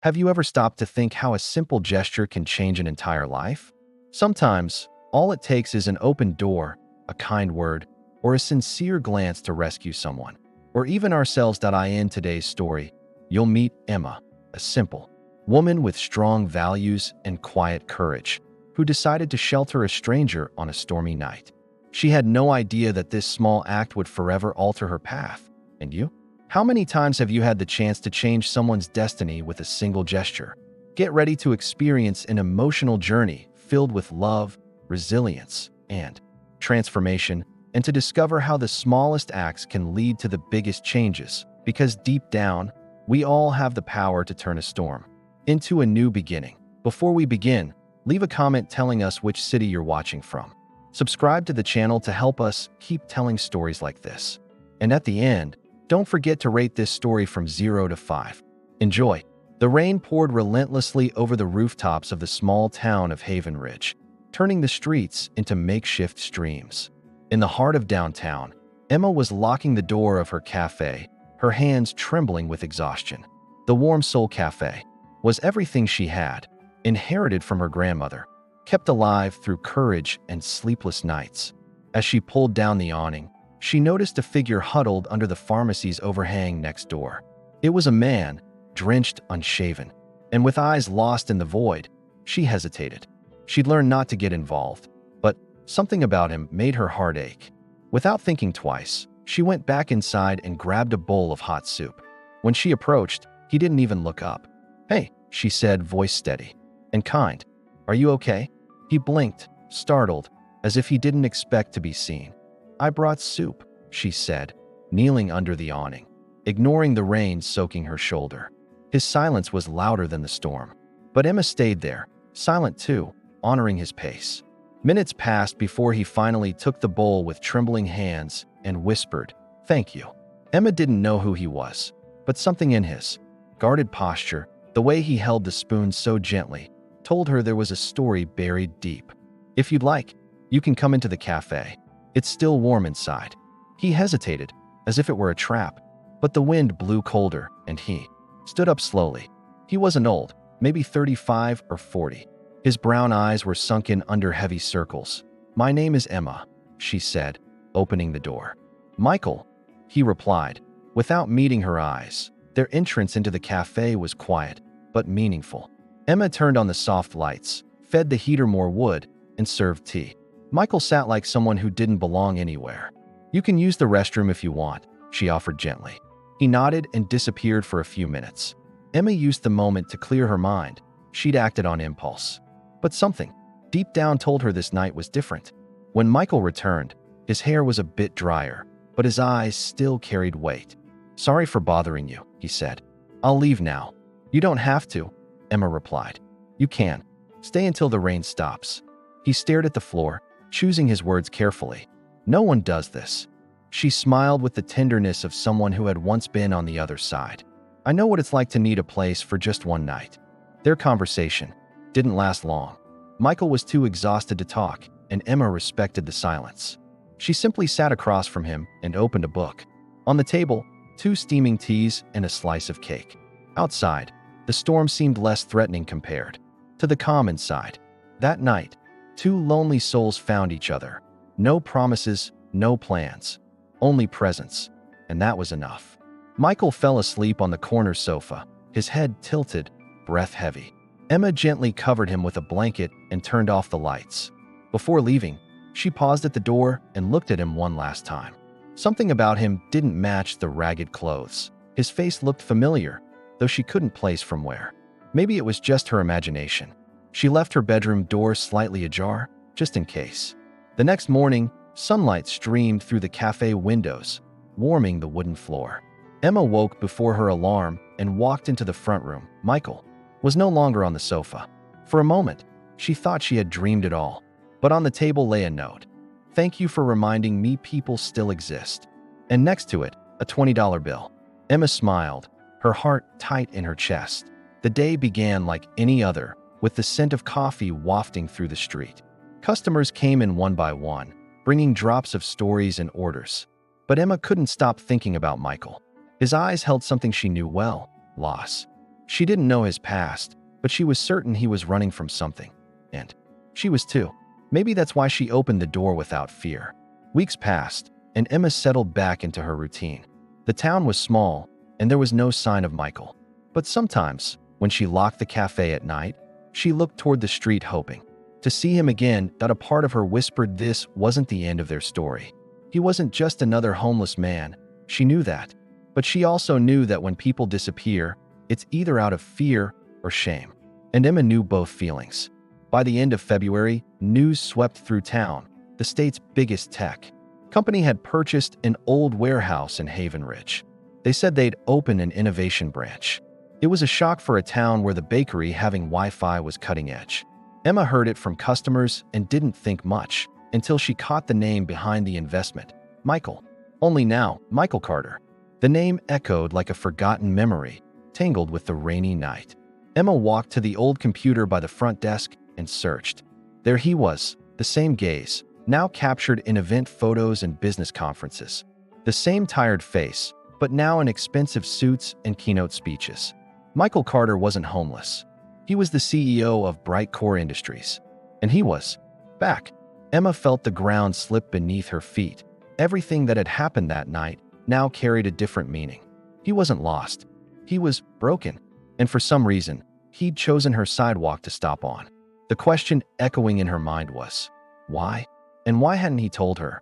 Have you ever stopped to think how a simple gesture can change an entire life? Sometimes, all it takes is an open door, a kind word, or a sincere glance to rescue someone, or even ourselves. In today's story, you'll meet Emma, a simple woman with strong values and quiet courage, who decided to shelter a stranger on a stormy night. She had no idea that this small act would forever alter her path. And you? How many times have you had the chance to change someone's destiny with a single gesture? Get ready to experience an emotional journey filled with love, resilience, and transformation, and to discover how the smallest acts can lead to the biggest changes, because deep down, we all have the power to turn a storm into a new beginning. Before we begin, leave a comment telling us which city you're watching from. Subscribe to the channel to help us keep telling stories like this. And at the end, don't forget to rate this story from 0 to 5. Enjoy. The rain poured relentlessly over the rooftops of the small town of Haven Ridge, turning the streets into makeshift streams. In the heart of downtown, Emma was locking the door of her café, her hands trembling with exhaustion. The Warm Soul Café was everything she had, inherited from her grandmother, kept alive through courage and sleepless nights. As she pulled down the awning, she noticed a figure huddled under the pharmacy's overhang next door. It was a man, drenched, unshaven, and with eyes lost in the void. She hesitated. She'd learned not to get involved, but something about him made her heart ache. Without thinking twice, she went back inside and grabbed a bowl of hot soup. When she approached, he didn't even look up. "Hey," she said, voice steady and kind. "Are you okay?" He blinked, startled, as if he didn't expect to be seen. "I brought soup," she said, kneeling under the awning, ignoring the rain soaking her shoulder. His silence was louder than the storm. But Emma stayed there, silent too, honoring his pace. Minutes passed before he finally took the bowl with trembling hands and whispered, "Thank you." Emma didn't know who he was, but something in his guarded posture, the way he held the spoon so gently, told her there was a story buried deep. "If you'd like, you can come into the cafe. It's still warm inside." He hesitated, as if it were a trap, but the wind blew colder, and he stood up slowly. He wasn't old, maybe 35 or 40. His brown eyes were sunken under heavy circles. "My name is Emma," she said, opening the door. "Michael," he replied, without meeting her eyes. Their entrance into the cafe was quiet, but meaningful. Emma turned on the soft lights, fed the heater more wood, and served tea. Michael sat like someone who didn't belong anywhere. "You can use the restroom if you want," she offered gently. He nodded and disappeared for a few minutes. Emma used the moment to clear her mind. She'd acted on impulse. But something deep down told her this night was different. When Michael returned, his hair was a bit drier, but his eyes still carried weight. "Sorry for bothering you," he said. "I'll leave now." "You don't have to," Emma replied. "You can. Stay until the rain stops." He stared at the floor, choosing his words carefully. "No one does this." She smiled with the tenderness of someone who had once been on the other side. "I know what it's like to need a place for just one night." Their conversation didn't last long. Michael was too exhausted to talk, and Emma respected the silence. She simply sat across from him and opened a book. On the table, 2 steaming teas and a slice of cake. Outside, the storm seemed less threatening compared to the calm inside. That night, 2 lonely souls found each other. No promises, no plans, only presence, and that was enough. Michael fell asleep on the corner sofa, his head tilted, breath heavy. Emma gently covered him with a blanket and turned off the lights. Before leaving, she paused at the door and looked at him one last time. Something about him didn't match the ragged clothes. His face looked familiar, though she couldn't place from where. Maybe it was just her imagination. She left her bedroom door slightly ajar, just in case. The next morning, sunlight streamed through the cafe windows, warming the wooden floor. Emma woke before her alarm and walked into the front room. Michael was no longer on the sofa. For a moment, she thought she had dreamed it all. But on the table lay a note. "Thank you for reminding me people still exist." And next to it, a $20 bill. Emma smiled, her heart tight in her chest. The day began like any other, with the scent of coffee wafting through the street. Customers came in one by one, bringing drops of stories and orders. But Emma couldn't stop thinking about Michael. His eyes held something she knew well: loss. She didn't know his past, but she was certain he was running from something. And she was too. Maybe that's why she opened the door without fear. Weeks passed, and Emma settled back into her routine. The town was small, and there was no sign of Michael. But sometimes, when she locked the cafe at night, she looked toward the street hoping to see him again. That a part of her whispered this wasn't the end of their story. He wasn't just another homeless man. She knew that. But she also knew that when people disappear, it's either out of fear or shame. And Emma knew both feelings. By the end of February, news swept through town. The state's biggest tech company had purchased an old warehouse in Haven Ridge. They said they'd open an innovation branch. It was a shock for a town where the bakery having Wi-Fi was cutting edge. Emma heard it from customers and didn't think much until she caught the name behind the investment, Michael. Only now, Michael Carter. The name echoed like a forgotten memory, tangled with the rainy night. Emma walked to the old computer by the front desk and searched. There he was, the same gaze, now captured in event photos and business conferences. The same tired face, but now in expensive suits and keynote speeches. Michael Carter wasn't homeless. He was the CEO of Bright Core Industries. And he was back. Emma felt the ground slip beneath her feet. Everything that had happened that night now carried a different meaning. He wasn't lost. He was broken. And for some reason, he'd chosen her sidewalk to stop on. The question echoing in her mind was, why? And why hadn't he told her?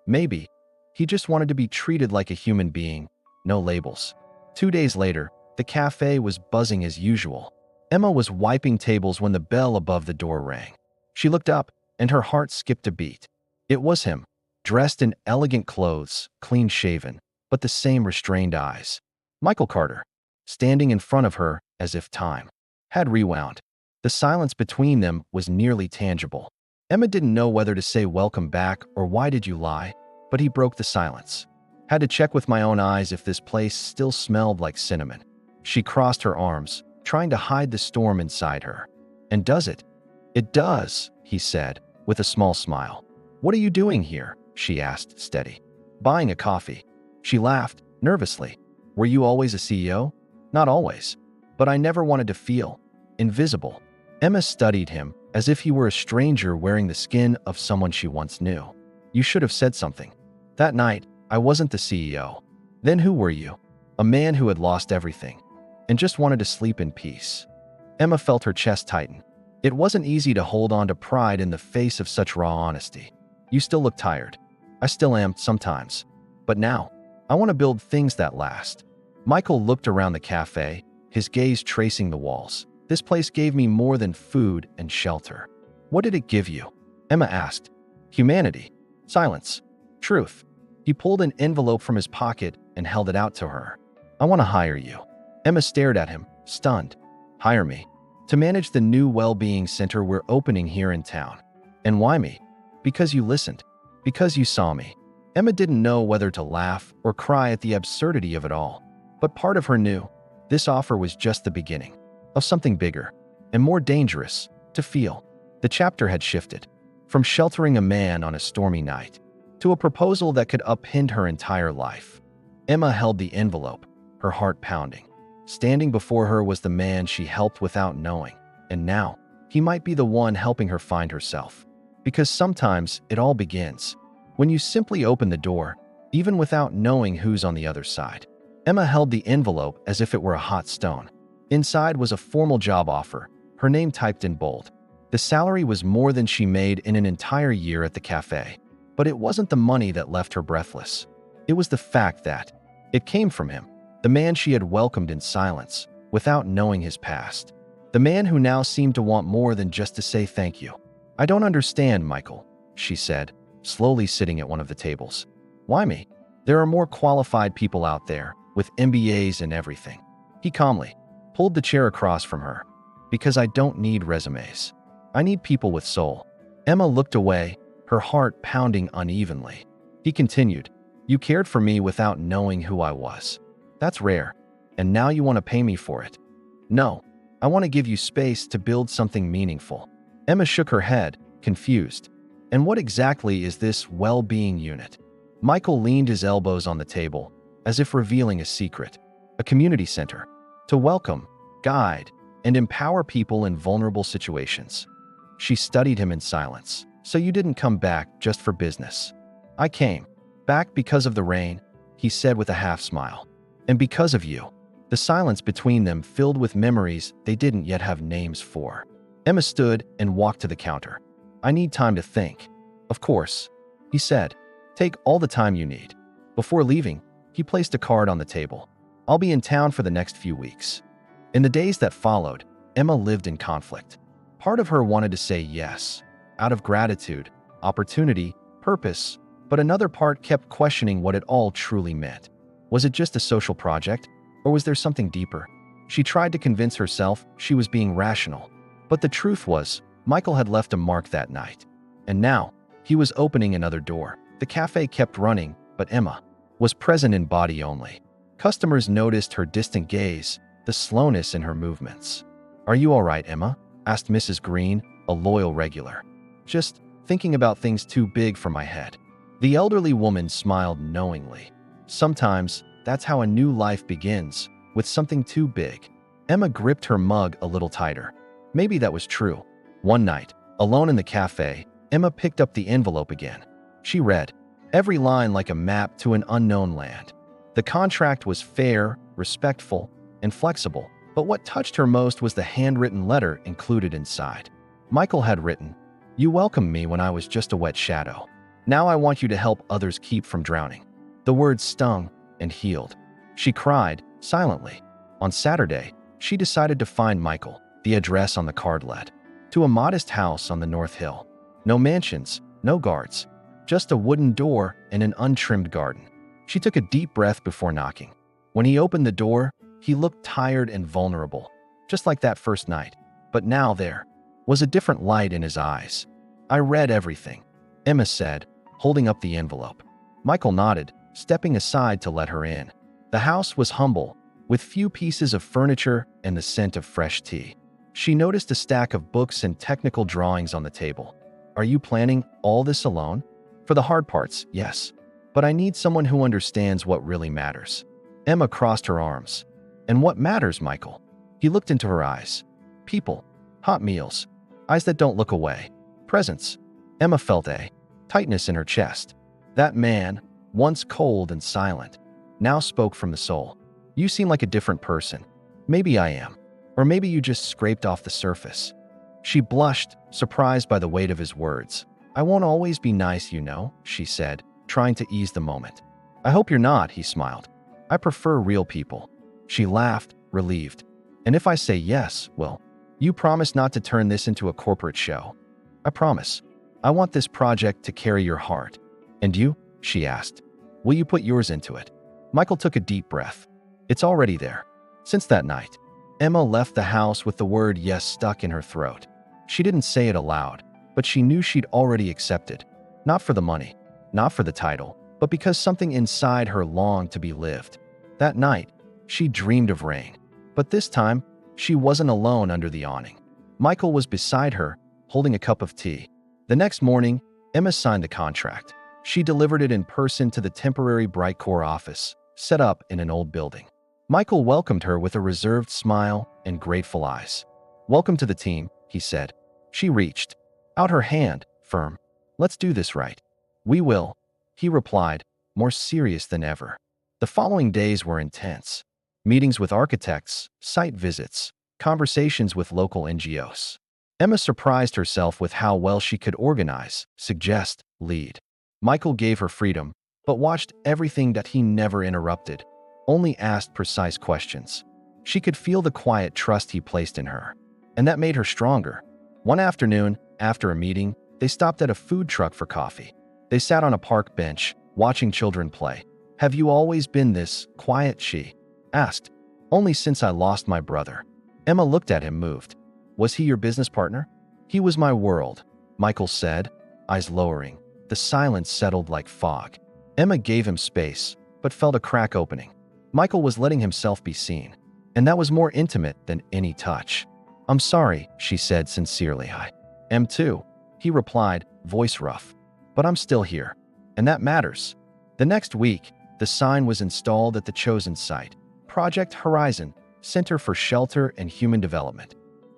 Maybe he just wanted to be treated like a human being, no labels. 2 days later, the cafe was buzzing as usual. Emma was wiping tables when the bell above the door rang. She looked up, and her heart skipped a beat. It was him, dressed in elegant clothes, clean-shaven, but the same restrained eyes. Michael Carter, standing in front of her as if time had rewound. The silence between them was nearly tangible. Emma didn't know whether to say welcome back or why did you lie, but he broke the silence. Had to check with my own eyes if this place still smelled like cinnamon. She crossed her arms, trying to hide the storm inside her. And does it? It does, he said, with a small smile. What are you doing here? She asked, steady. Buying a coffee. She laughed, nervously. Were you always a CEO? Not always. But I never wanted to feel invisible. Emma studied him as if he were a stranger wearing the skin of someone she once knew. You should have said something. That night, I wasn't the CEO. Then who were you? A man who had lost everything and just wanted to sleep in peace. Emma felt her chest tighten. It wasn't easy to hold on to pride in the face of such raw honesty. You still look tired. I still am sometimes. But now, I want to build things that last. Michael looked around the cafe, his gaze tracing the walls. This place gave me more than food and shelter. What did it give you? Emma asked. Humanity. Silence. Truth. He pulled an envelope from his pocket and held it out to her. I want to hire you. Emma stared at him, stunned. Hire me. To manage the new well-being center we're opening here in town. And why me? Because you listened. Because you saw me. Emma didn't know whether to laugh or cry at the absurdity of it all. But part of her knew this offer was just the beginning of something bigger and more dangerous to feel. The chapter had shifted from sheltering a man on a stormy night to a proposal that could upend her entire life. Emma held the envelope, her heart pounding. Standing before her was the man she helped without knowing, and now he might be the one helping her find herself. Because sometimes it all begins when you simply open the door, even without knowing who's on the other side. Emma held the envelope as if it were a hot stone. Inside was a formal job offer, her name typed in bold. The salary was more than she made in an entire year at the cafe. But it wasn't the money that left her breathless. It was the fact that it came from him, the man she had welcomed in silence, without knowing his past. The man who now seemed to want more than just to say thank you. I don't understand, Michael, she said, slowly sitting at one of the tables. Why me? There are more qualified people out there, with MBAs and everything. He calmly pulled the chair across from her. Because I don't need resumes. I need people with soul. Emma looked away, her heart pounding unevenly. He continued, you cared for me without knowing who I was. That's rare. And now you want to pay me for it. No, I want to give you space to build something meaningful. Emma shook her head, confused. And what exactly is this well-being unit? Michael leaned his elbows on the table, as if revealing a secret. A community center. To welcome guide, and empower people in vulnerable situations. She studied him in silence. So you didn't come back just for business. I came back because of the rain, he said with a half smile. And because of you. The silence between them filled with memories they didn't yet have names for. Emma stood and walked to the counter. I need time to think. Of course, he said. Take all the time you need. Before leaving, he placed a card on the table. I'll be in town for the next few weeks. In the days that followed, Emma lived in conflict. Part of her wanted to say yes, out of gratitude, opportunity, purpose, but another part kept questioning what it all truly meant. Was it just a social project, or was there something deeper? She tried to convince herself she was being rational, but the truth was, Michael had left a mark that night. And now, he was opening another door. The cafe kept running, but Emma was present in body only. Customers noticed her distant gaze, the slowness in her movements. Are you all right, Emma? Asked Mrs. Green, a loyal regular. Just thinking about things too big for my head. The elderly woman smiled knowingly. Sometimes, that's how a new life begins, with something too big. Emma gripped her mug a little tighter. Maybe that was true. One night, alone in the cafe, Emma picked up the envelope again. She read, every line like a map to an unknown land. The contract was fair, respectful, and flexible, but what touched her most was the handwritten letter included inside. Michael had written, you welcomed me when I was just a wet shadow. Now I want you to help others keep from drowning. The words stung and healed. She cried, silently. On Saturday, she decided to find Michael. The address on the card led to a modest house on the North Hill. No mansions, no guards, just a wooden door and an untrimmed garden. She took a deep breath before knocking. When he opened the door, he looked tired and vulnerable, just like that first night. But now there was a different light in his eyes. I read everything, Emma said, holding up the envelope. Michael nodded, stepping aside to let her in. The house was humble, with few pieces of furniture and the scent of fresh tea. She noticed a stack of books and technical drawings on the table. Are you planning all this alone? For the hard parts, yes. But I need someone who understands what really matters. Emma crossed her arms. And what matters, Michael? He looked into her eyes. People, hot meals, eyes that don't look away, presence. Emma felt a tightness in her chest. That man, once cold and silent, now spoke from the soul. You seem like a different person. Maybe I am. Or maybe you just scraped off the surface. She blushed, surprised by the weight of his words. I won't always be nice, you know, she said, trying to ease the moment. I hope you're not, he smiled. I prefer real people. She laughed, relieved. And if I say yes, well, you promise not to turn this into a corporate show. I promise. I want this project to carry your heart. And you? She asked. Will you put yours into it? Michael took a deep breath. It's already there. Since that night, Emma left the house with the word yes stuck in her throat. She didn't say it aloud, but she knew she'd already accepted. Not for the money, not for the title, but because something inside her longed to be lived. That night, she dreamed of rain. But this time, she wasn't alone under the awning. Michael was beside her, holding a cup of tea. The next morning, Emma signed the contract. She delivered it in person to the temporary Brightcore office, set up in an old building. Michael welcomed her with a reserved smile and grateful eyes. Welcome to the team, he said. She reached out her hand, firm. Let's do this right. We will, he replied, more serious than ever. The following days were intense. Meetings with architects, site visits, conversations with local NGOs. Emma surprised herself with how well she could organize, suggest, lead. Michael gave her freedom, but watched everything that he never interrupted, only asked precise questions. She could feel the quiet trust he placed in her, and that made her stronger. One afternoon, after a meeting, they stopped at a food truck for coffee. They sat on a park bench, watching children play. Have you always been this quiet? She asked. Only since I lost my brother. Emma looked at him, moved. Was he your business partner? He was my world, Michael said, eyes lowering. The silence settled like fog. Emma gave him space, but felt a crack opening. Michael was letting himself be seen, and that was more intimate than any touch. I'm sorry, she said sincerely. I am too, he replied, voice rough. But I'm still here, and that matters. The next week, the sign was installed at the chosen site, Project Horizon, Center for Shelter and Human Development.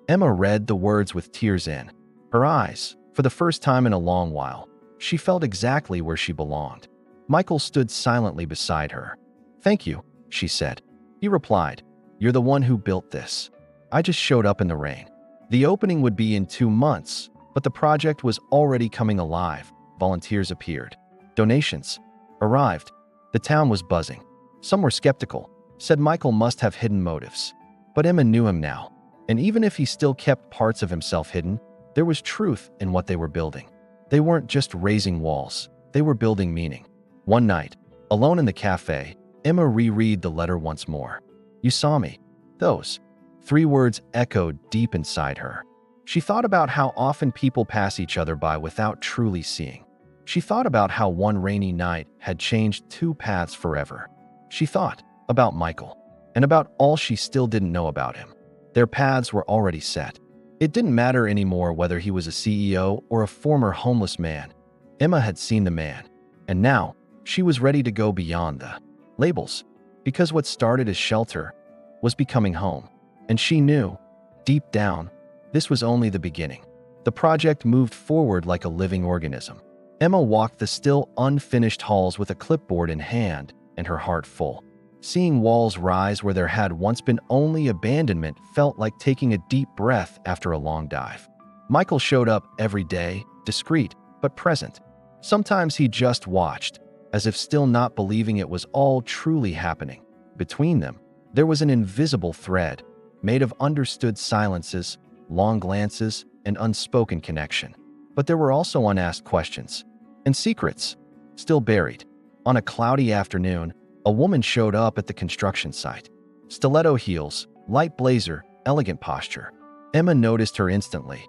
Emma read the words with tears in her eyes. For the first time in a long while, she felt exactly where she belonged. Michael stood silently beside her. "Thank you," she said. He replied, "You're the one who built this. I just showed up in the rain." The opening would be in 2 months, but the project was already coming alive. Volunteers appeared. Donations arrived. The town was buzzing. Some were skeptical, said Michael must have hidden motives. But Emma knew him now, and even if he still kept parts of himself hidden, there was truth in what they were building. They weren't just raising walls, they were building meaning. One night, alone in the cafe, Emma reread the letter once more. "You saw me." Those 3 words echoed deep inside her. She thought about how often people pass each other by without truly seeing. She thought about how one rainy night had changed 2 paths forever. She thought about Michael, and about all she still didn't know about him. Their paths were already set. It didn't matter anymore whether he was a CEO or a former homeless man. Emma had seen the man, and now she was ready to go beyond the labels, because what started as shelter was becoming home. And she knew, deep down, this was only the beginning. The project moved forward like a living organism. Emma walked the still unfinished halls with a clipboard in hand and her heart full. Seeing walls rise where there had once been only abandonment felt like taking a deep breath after a long dive. Michael showed up every day, discreet but present. Sometimes he just watched, as if still not believing it was all truly happening. Between them, there was an invisible thread, made of understood silences, long glances, and unspoken connection. But there were also unasked questions, and secrets, still buried. On a cloudy afternoon, a woman showed up at the construction site. Stiletto heels, light blazer, elegant posture. Emma noticed her instantly.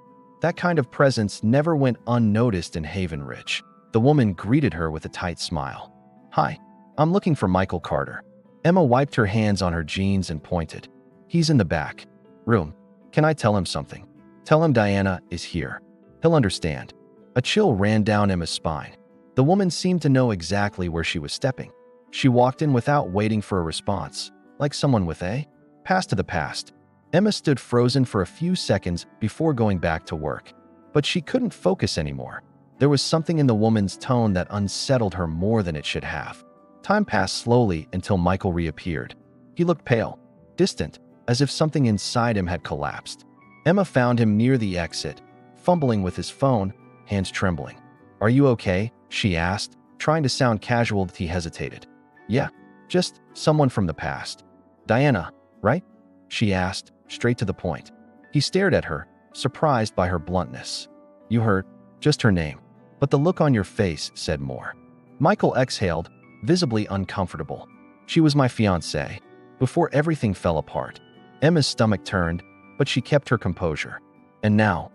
That kind of presence never went unnoticed in Haven Ridge. The woman greeted her with a tight smile. "Hi, I'm looking for Michael Carter." Emma wiped her hands on her jeans and pointed. "He's in the back room. Can I tell him something?" "Tell him Diana is here. He'll understand." A chill ran down Emma's spine. The woman seemed to know exactly where she was stepping. She walked in without waiting for a response, like someone with a pass to the past. Emma stood frozen for a few seconds before going back to work. But she couldn't focus anymore. There was something in the woman's tone that unsettled her more than it should have. Time passed slowly until Michael reappeared. He looked pale, distant, as if something inside him had collapsed. Emma found him near the exit, fumbling with his phone, hands trembling. "Are you okay?" she asked, trying to sound casual. He hesitated. "Yeah, just someone from the past." "Diana, right?" she asked, straight to the point. He stared at her, surprised by her bluntness. "You heard just her name, but the look on your face said more." Michael exhaled, visibly uncomfortable. "She was my fiancée, before everything fell apart." Emma's stomach turned, but she kept her composure. "And now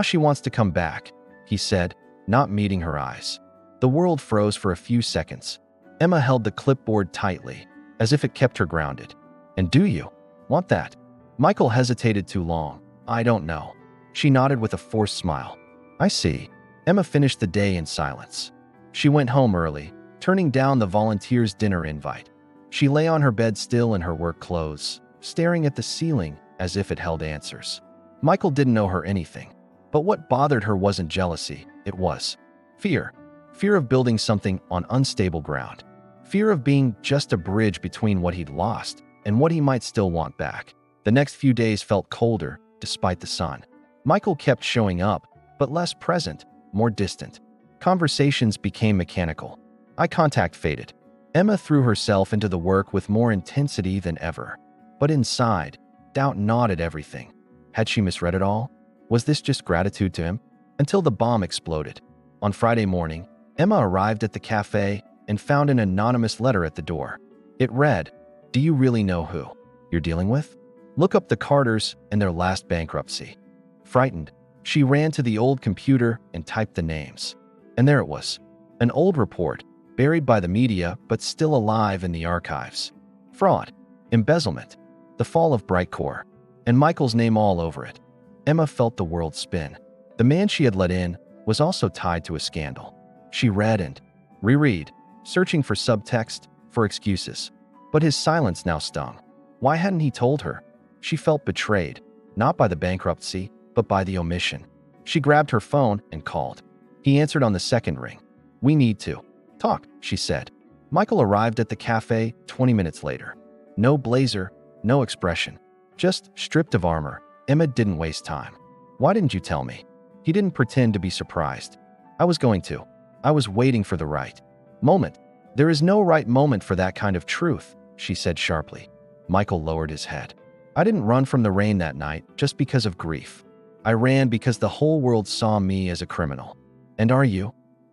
she wants to come back," he said, not meeting her eyes. The world froze for a few seconds. Emma held the clipboard tightly, as if it kept her grounded. "And do you want that?" Michael hesitated too long. "I don't know." She nodded with a forced smile. "I see." Emma finished the day in silence. She went home early, turning down the volunteers' dinner invite. She lay on her bed still in her work clothes, staring at the ceiling as if it held answers. Michael didn't know her anything, but what bothered her wasn't jealousy, it was fear. Fear of building something on unstable ground. Fear of being just a bridge between what he'd lost and what he might still want back. The next few days felt colder, despite the sun. Michael kept showing up, but less present, more distant. Conversations became mechanical. Eye contact faded. Emma threw herself into the work with more intensity than ever. But inside, doubt gnawed at everything. Had she misread it all? Was this just gratitude to him? Until the bomb exploded. On Friday morning, Emma arrived at the cafe and found an anonymous letter at the door. It read, "Do you really know who you're dealing with? Look up the Carters and their last bankruptcy." Frightened, she ran to the old computer and typed the names. And there it was. An old report, buried by the media but still alive in the archives. Fraud, embezzlement, the fall of Brightcore, and Michael's name all over it. Emma felt the world spin. The man she had let in was also tied to a scandal. She read and reread, searching for subtext, for excuses. But his silence now stung. Why hadn't he told her? She felt betrayed, not by the bankruptcy, but by the omission. She grabbed her phone and called. He answered on the second ring. "We need to talk," she said. Michael arrived at the cafe 20 minutes later. No blazer, no expression, just stripped of armor. Emma didn't waste time. "Why didn't you tell me?" He didn't pretend to be surprised. "I was going to. I was waiting for the right moment." "There is no right moment for that kind of truth," she said sharply. Michael lowered his head. "I didn't run from the rain that night just because of grief. I ran because the whole world saw me as a criminal." "And are you?"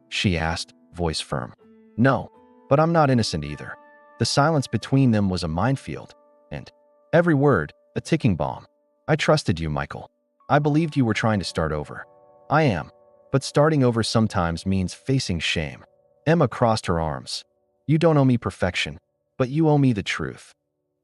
she asked, voice firm. "No, but I'm not innocent either." The silence between them was a minefield, and every word, a ticking bomb. "I trusted you, Michael. I believed you were trying to start over." "I am, but starting over sometimes means facing shame." Emma crossed her arms. "You don't owe me perfection, but you owe me the truth."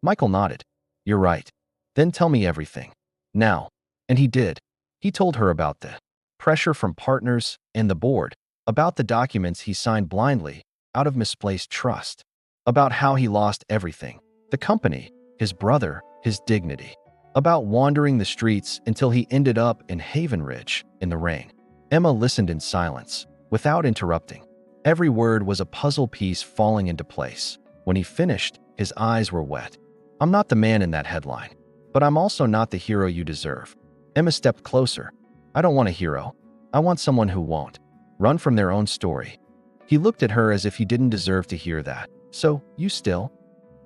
Michael nodded. "You're right. Then tell me everything. Now." And he did. He told her about the pressure from partners and the board, about the documents he signed blindly, out of misplaced trust, about how he lost everything: the company, his brother, his dignity, about wandering the streets until he ended up in Haven Ridge in the rain. Emma listened in silence, without interrupting. Every word was a puzzle piece falling into place. When he finished, his eyes were wet. "I'm not the man in that headline, but I'm also not the hero you deserve." Emma stepped closer. "I don't want a hero. I want someone who won't run from their own story." He looked at her as if he didn't deserve to hear that. "So, you still?"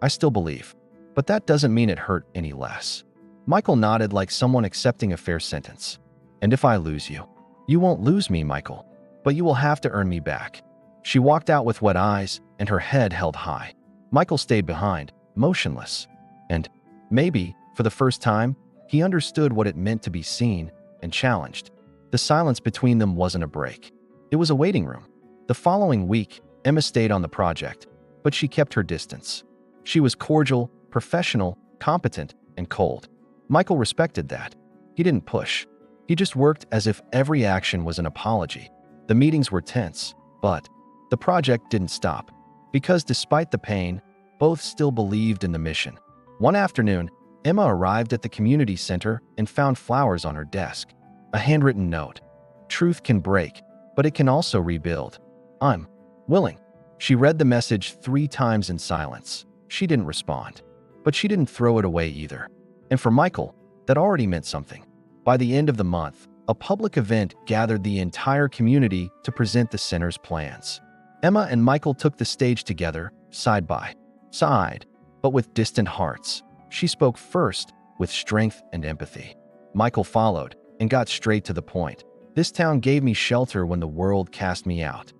"I still believe. But that doesn't mean it hurt any less." Michael nodded like someone accepting a fair sentence. "And if I lose you?" "You won't lose me, Michael, but you will have to earn me back." She walked out with wet eyes and her head held high. Michael stayed behind, motionless. And maybe, for the first time, he understood what it meant to be seen and challenged. The silence between them wasn't a break. It was a waiting room. The following week, Emma stayed on the project, but she kept her distance. She was cordial, professional, competent, and cold. Michael respected that. He didn't push. He just worked as if every action was an apology. The meetings were tense, but the project didn't stop. Because despite the pain, both still believed in the mission. One afternoon, Emma arrived at the community center and found flowers on her desk. A handwritten note. "Truth can break, but it can also rebuild. I'm willing." She read the message 3 times in silence. She didn't respond, but she didn't throw it away either. And for Michael, that already meant something. By the end of the month, a public event gathered the entire community to present the center's plans. Emma and Michael took the stage together, side by side, but with distant hearts. She spoke first, with strength and empathy. Michael followed and got straight to the point. "This town gave me shelter when the world cast me out."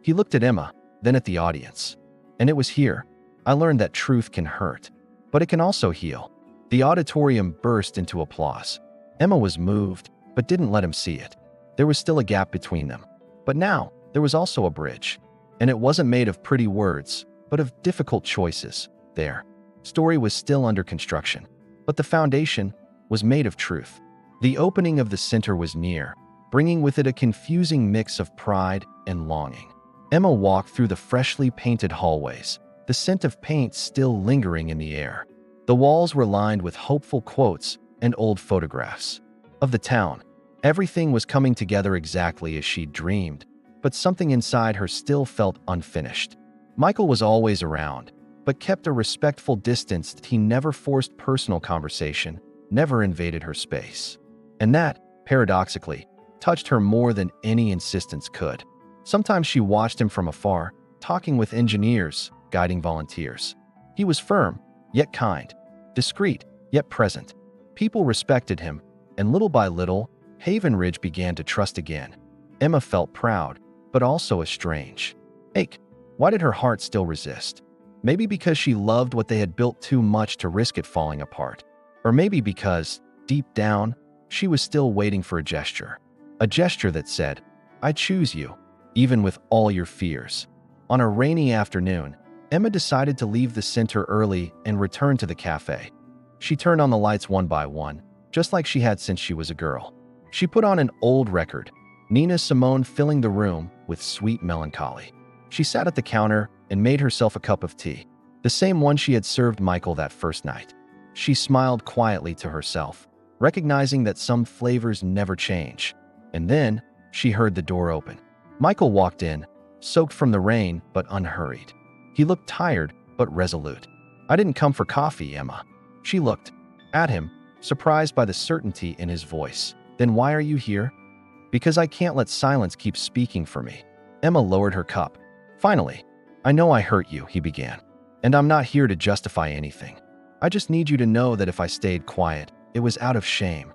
He looked at Emma, then at the audience. "And it was here I learned that truth can hurt, but it can also heal." The auditorium burst into applause. Emma was moved, but didn't let him see it. There was still a gap between them. But now, there was also a bridge. And it wasn't made of pretty words, but of difficult choices. Their story was still under construction, but the foundation was made of truth. The opening of the center was near, bringing with it a confusing mix of pride and longing. Emma walked through the freshly painted hallways, the scent of paint still lingering in the air. The walls were lined with hopeful quotes and old photographs of the town. Everything was coming together exactly as she'd dreamed, but something inside her still felt unfinished. Michael was always around, but kept a respectful distance. He never forced personal conversation, never invaded her space. And that, paradoxically, touched her more than any insistence could. Sometimes she watched him from afar, talking with engineers, guiding volunteers. He was firm, yet kind, discreet, yet present. People respected him, and little by little, Haven Ridge began to trust again. Emma felt proud, but also estranged. Why did her heart still resist? Maybe because she loved what they had built too much to risk it falling apart. Or maybe because, deep down, she was still waiting for a gesture. A gesture that said, "I choose you, even with all your fears." On a rainy afternoon, Emma decided to leave the center early and return to the cafe. She turned on the lights one by one, just like she had since she was a girl. She put on an old record, Nina Simone filling the room with sweet melancholy. She sat at the counter and made herself a cup of tea, the same one she had served Michael that first night. She smiled quietly to herself, recognizing that some flavors never change. And then she heard the door open. Michael walked in, soaked from the rain but unhurried. He looked tired but resolute. "I didn't come for coffee, Emma." She looked at him, surprised by the certainty in his voice. "Then why are you here?" "Because I can't let silence keep speaking for me." Emma lowered her cup. "Finally, I know I hurt you," he began. "And I'm not here to justify anything. I just need you to know that if I stayed quiet, it was out of shame.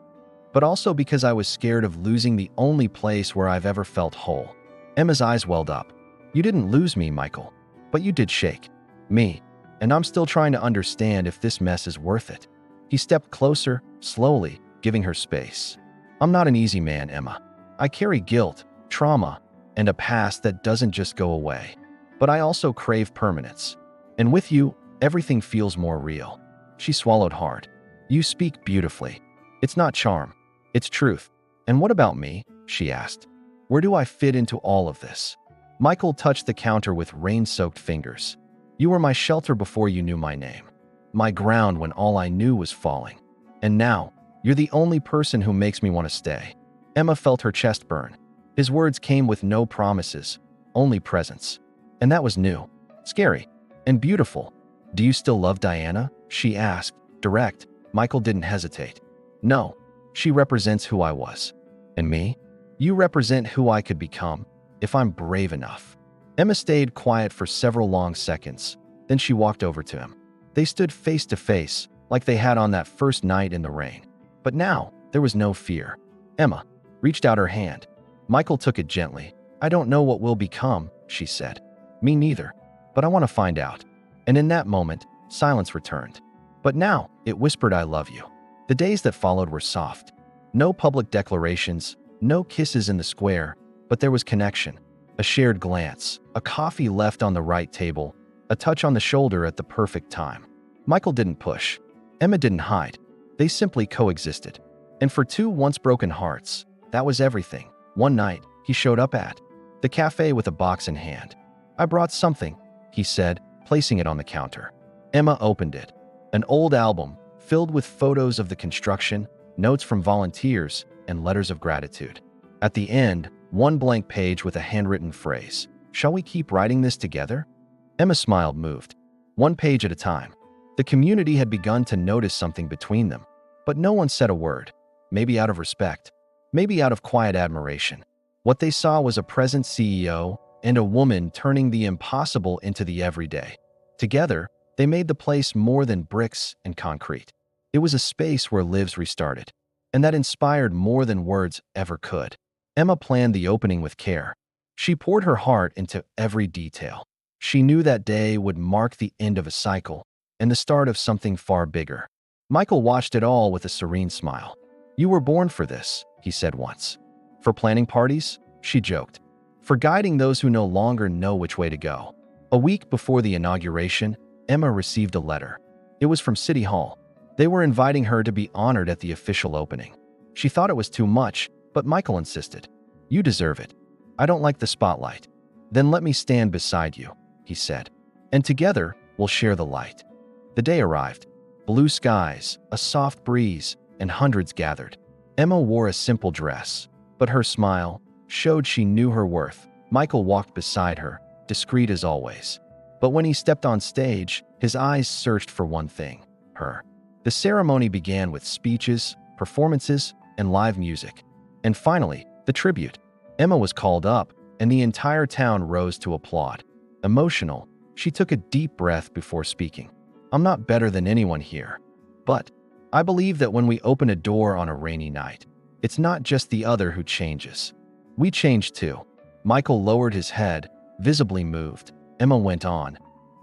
But also because I was scared of losing the only place where I've ever felt whole." Emma's eyes welled up. "You didn't lose me, Michael, but you did shake me. And I'm still trying to understand if this mess is worth it." He stepped closer, slowly, giving her space. "I'm not an easy man, Emma. I carry guilt, trauma, and a past that doesn't just go away. But I also crave permanence. And with you, everything feels more real." She swallowed hard. "You speak beautifully. It's not charm. It's truth. And what about me?" she asked. "Where do I fit into all of this?" Michael touched the counter with rain-soaked fingers. "You were my shelter before you knew my name. My ground when all I knew was falling. And now, you're the only person who makes me want to stay." Emma felt her chest burn. His words came with no promises, only presence. And that was new, scary, and beautiful. "Do you still love Diana?" she asked, direct. Michael didn't hesitate. "No, she represents who I was. And me? You represent who I could become, if I'm brave enough." Emma stayed quiet for several long seconds. Then she walked over to him. They stood face to face, like they had on that first night in the rain. But now, there was no fear. Emma reached out her hand. Michael took it gently. "I don't know what we'll become," she said. "Me neither, but I want to find out." And in that moment, silence returned. But now, it whispered, "I love you." The days that followed were soft. No public declarations, no kisses in the square, but there was connection. A shared glance, a coffee left on the right table, a touch on the shoulder at the perfect time. Michael didn't push. Emma didn't hide. They simply coexisted. And for two once broken hearts, that was everything. One night, he showed up at the cafe with a box in hand. "I brought something," he said, placing it on the counter. Emma opened it. An old album, filled with photos of the construction, notes from volunteers, and letters of gratitude. At the end, one blank page with a handwritten phrase. "Shall we keep writing this together?" Emma smiled, moved. One page at a time. The community had begun to notice something between them, but no one said a word. Maybe out of respect, maybe out of quiet admiration. What they saw was a present CEO and a woman turning the impossible into the everyday. Together, they made the place more than bricks and concrete. It was a space where lives restarted, and that inspired more than words ever could. Emma planned the opening with care. She poured her heart into every detail. She knew that day would mark the end of a cycle and the start of something far bigger. Michael watched it all with a serene smile. "You were born for this," he said once. "For planning parties," she joked. "For guiding those who no longer know which way to go." A week before the inauguration, Emma received a letter. It was from City Hall. They were inviting her to be honored at the official opening. She thought it was too much, but Michael insisted. "You deserve it. I don't like the spotlight." "Then let me stand beside you," he said. "And together, we'll share the light." The day arrived. Blue skies, a soft breeze, and hundreds gathered. Emma wore a simple dress, but her smile showed she knew her worth. Michael walked beside her, discreet as always. But when he stepped on stage, his eyes searched for one thing: her. The ceremony began with speeches, performances, and live music. And finally, the tribute. Emma was called up, and the entire town rose to applaud. Emotional, she took a deep breath before speaking. "I'm not better than anyone here, but I believe that when we open a door on a rainy night, it's not just the other who changes. We change too." Michael lowered his head, visibly moved. Emma went on.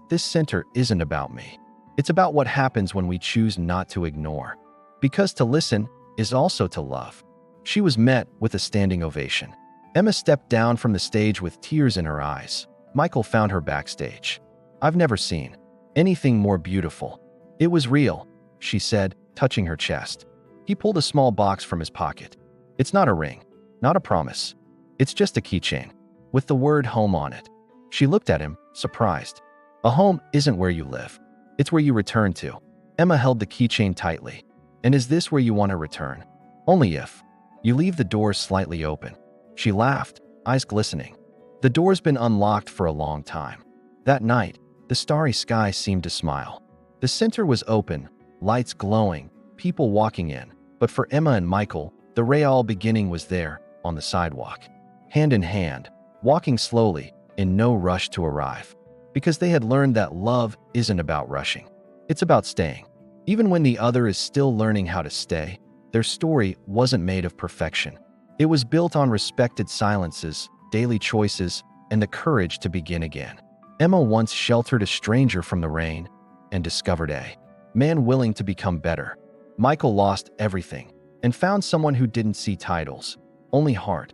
"This center isn't about me. It's about what happens when we choose not to ignore. Because to listen is also to love." She was met with a standing ovation. Emma stepped down from the stage with tears in her eyes. Michael found her backstage. "I've never seen anything more beautiful." "It was real," she said, touching her chest. He pulled a small box from his pocket. "It's not a ring, not a promise. It's just a keychain, with the word home on it." She looked at him, surprised. "A home isn't where you live. It's where you return to." Emma held the keychain tightly. And is this where you want to return? Only if you leave the doors slightly open. She laughed, eyes glistening. The door's been unlocked for a long time. That night, the starry sky seemed to smile. The center was open, lights glowing, people walking in. But for Emma and Michael, the real beginning was there, on the sidewalk. Hand in hand, walking slowly, in no rush to arrive. Because they had learned that love isn't about rushing. It's about staying. Even when the other is still learning how to stay, their story wasn't made of perfection. It was built on respected silences, daily choices, and the courage to begin again. Emma once sheltered a stranger from the rain and discovered a man willing to become better. Michael lost everything and found someone who didn't see titles, only heart.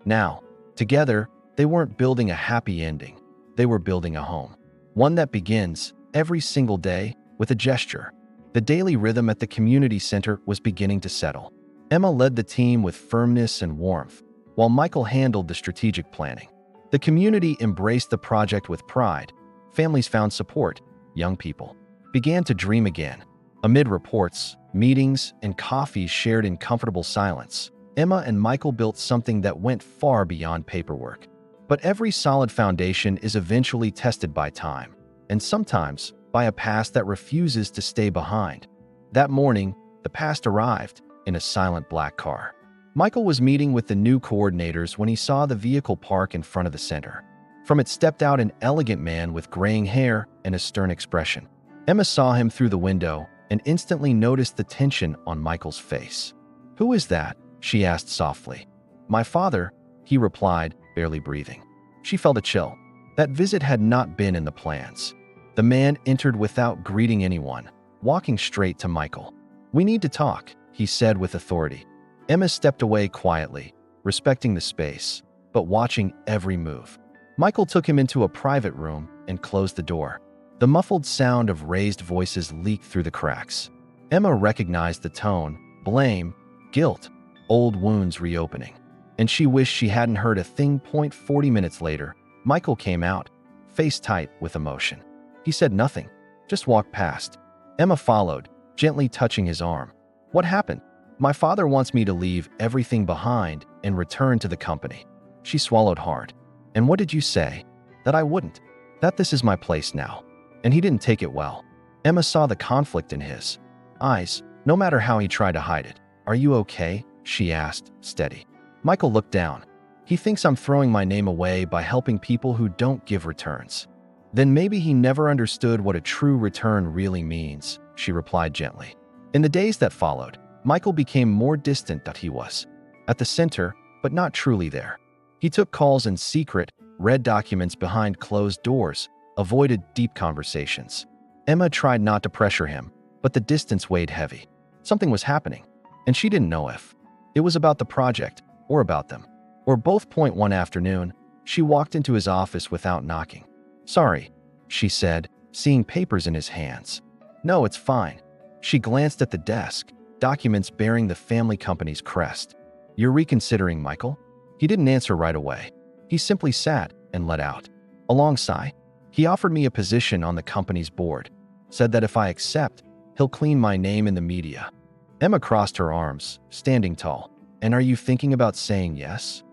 Now, together, they weren't building a happy ending. They were building a home. One that begins, every single day, with a gesture. The daily rhythm at the community center was beginning to settle. Emma led the team with firmness and warmth, while Michael handled the strategic planning. The community embraced the project with pride. Families found support. Young people began to dream again. Amid reports, meetings, and coffees shared in comfortable silence, Emma and Michael built something that went far beyond paperwork. But every solid foundation is eventually tested by time, and sometimes by a past that refuses to stay behind. That morning, the past arrived in a silent black car. Michael was meeting with the new coordinators when he saw the vehicle park in front of the center. From it stepped out an elegant man with graying hair and a stern expression. Emma saw him through the window and instantly noticed the tension on Michael's face. "Who is that?" she asked softly. "My father," he replied, barely breathing. She felt a chill. That visit had not been in the plans. The man entered without greeting anyone, walking straight to Michael. "We need to talk," he said with authority. Emma stepped away quietly, respecting the space, but watching every move. Michael took him into a private room and closed the door. The muffled sound of raised voices leaked through the cracks. Emma recognized the tone, blame, guilt, old wounds reopening. And she wished she hadn't heard a thing. 40 minutes later, Michael came out, face tight with emotion. He said nothing, just walked past. Emma followed, gently touching his arm. "What happened?" "My father wants me to leave everything behind and return to the company." She swallowed hard. "And what did you say?" "That I wouldn't. That this is my place now." And he didn't take it well. Emma saw the conflict in his eyes, no matter how he tried to hide it. "Are you okay?" she asked, steady. Michael looked down. "He thinks I'm throwing my name away by helping people who don't give returns." "Then maybe he never understood what a true return really means," she replied gently. In the days that followed, Michael became more distant than he was. At the center, but not truly there. He took calls in secret, read documents behind closed doors, avoided deep conversations. Emma tried not to pressure him, but the distance weighed heavy. Something was happening, and she didn't know if it was about the project or about them, or both. One afternoon, she walked into his office without knocking. "Sorry," she said, seeing papers in his hands. "No, it's fine." She glanced at the desk, documents bearing the family company's crest. "You're reconsidering, Michael?" He didn't answer right away. He simply sat and let out a long sigh. "He offered me a position on the company's board, said that if I accept, he'll clean my name in the media." Emma crossed her arms, standing tall. "And are you thinking about saying yes?"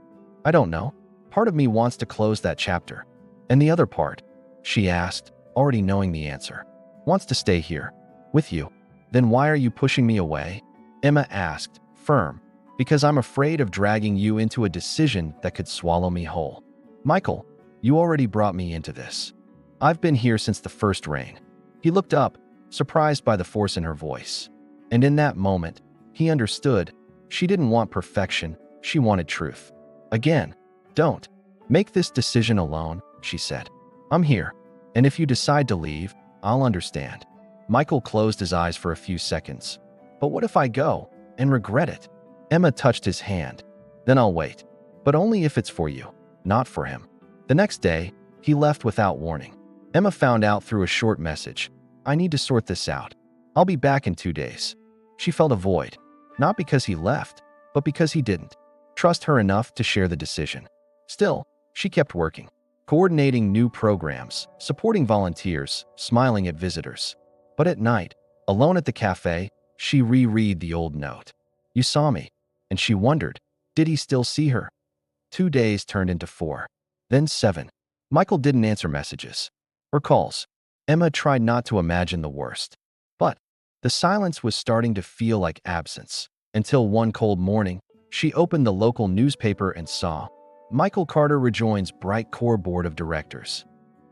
"I don't know. Part of me wants to close that chapter. And the other part," she asked, already knowing the answer, "wants to stay here, with you." "Then why are you pushing me away?" Emma asked, firm. "Because I'm afraid of dragging you into a decision that could swallow me whole." "Michael, you already brought me into this. I've been here since the first rain." He looked up, surprised by the force in her voice. And in that moment, he understood. She didn't want perfection, she wanted truth. "Again, don't make this decision alone," she said. "I'm here, and if you decide to leave, I'll understand." Michael closed his eyes for a few seconds. "But what if I go and regret it?" Emma touched his hand. "Then I'll wait, but only if it's for you, not for him." The next day, he left without warning. Emma found out through a short message. "I need to sort this out. I'll be back in 2 days." She felt a void, not because he left, but because he didn't trust her enough to share the decision. Still, she kept working, coordinating new programs, supporting volunteers, smiling at visitors. But at night, Alone at the cafe, she reread the old note. You saw me. And she wondered, did he still see her? 2 days turned into 4. Then 7. Michael didn't answer messages or calls. Emma tried not to imagine the worst. But the silence was starting to feel like absence. Until one cold morning, she opened the local newspaper and saw Michael Carter rejoins Bright Core Board of Directors.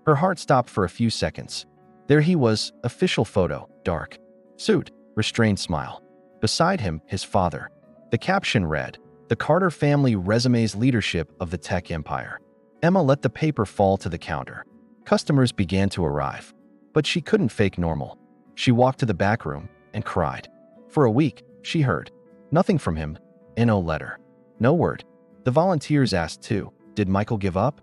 Her heart stopped for a few seconds. There he was, official photo, dark suit, restrained smile. Beside him, his father. The caption read, "The Carter family resumes leadership of the tech empire." Emma let the paper fall to the counter. Customers began to arrive. But she couldn't fake normal. She walked to the back room and cried. For a week, she heard nothing from him. No letter. No word. The volunteers asked too, did Michael give up?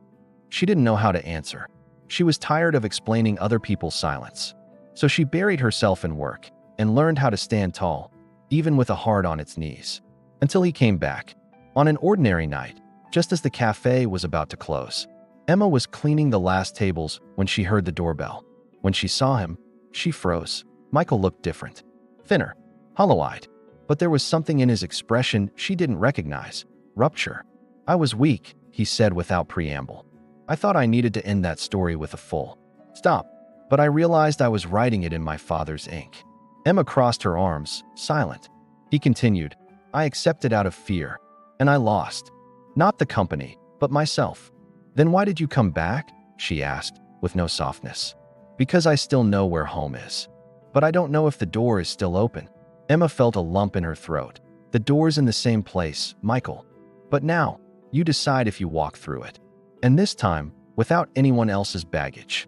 She didn't know how to answer. She was tired of explaining other people's silence. So she buried herself in work and learned how to stand tall, even with a heart on its knees. Until he came back. On an ordinary night, just as the cafe was about to close, Emma was cleaning the last tables when she heard the doorbell. When she saw him, she froze. Michael looked different. Thinner. Hollow-eyed. But there was something in his expression she didn't recognize. Rupture. I was weak, he said without preamble. I thought I needed to end that story with a full stop. But I realized I was writing it in my father's ink. Emma crossed her arms, silent. He continued, I accepted out of fear. And I lost. Not the company, but myself. Then why did you come back? She asked, with no softness. Because I still know where home is. But I don't know if the door is still open. Emma felt a lump in her throat. The door's in the same place, Michael. But now, you decide if you walk through it. And this time, without anyone else's baggage.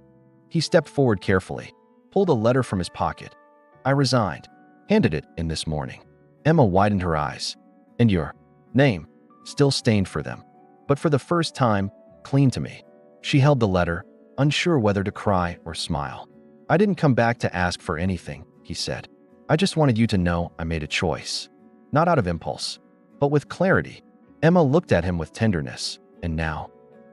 He stepped forward carefully, pulled a letter from his pocket. I resigned. Handed it in this morning. Emma widened her eyes. And your name, still stained for them. But for the first time, clean to me. She held the letter, unsure whether to cry or smile. I didn't come back to ask for anything, he said. I just wanted you to know I made a choice. Not out of impulse, but with clarity. Emma looked at him with tenderness. And now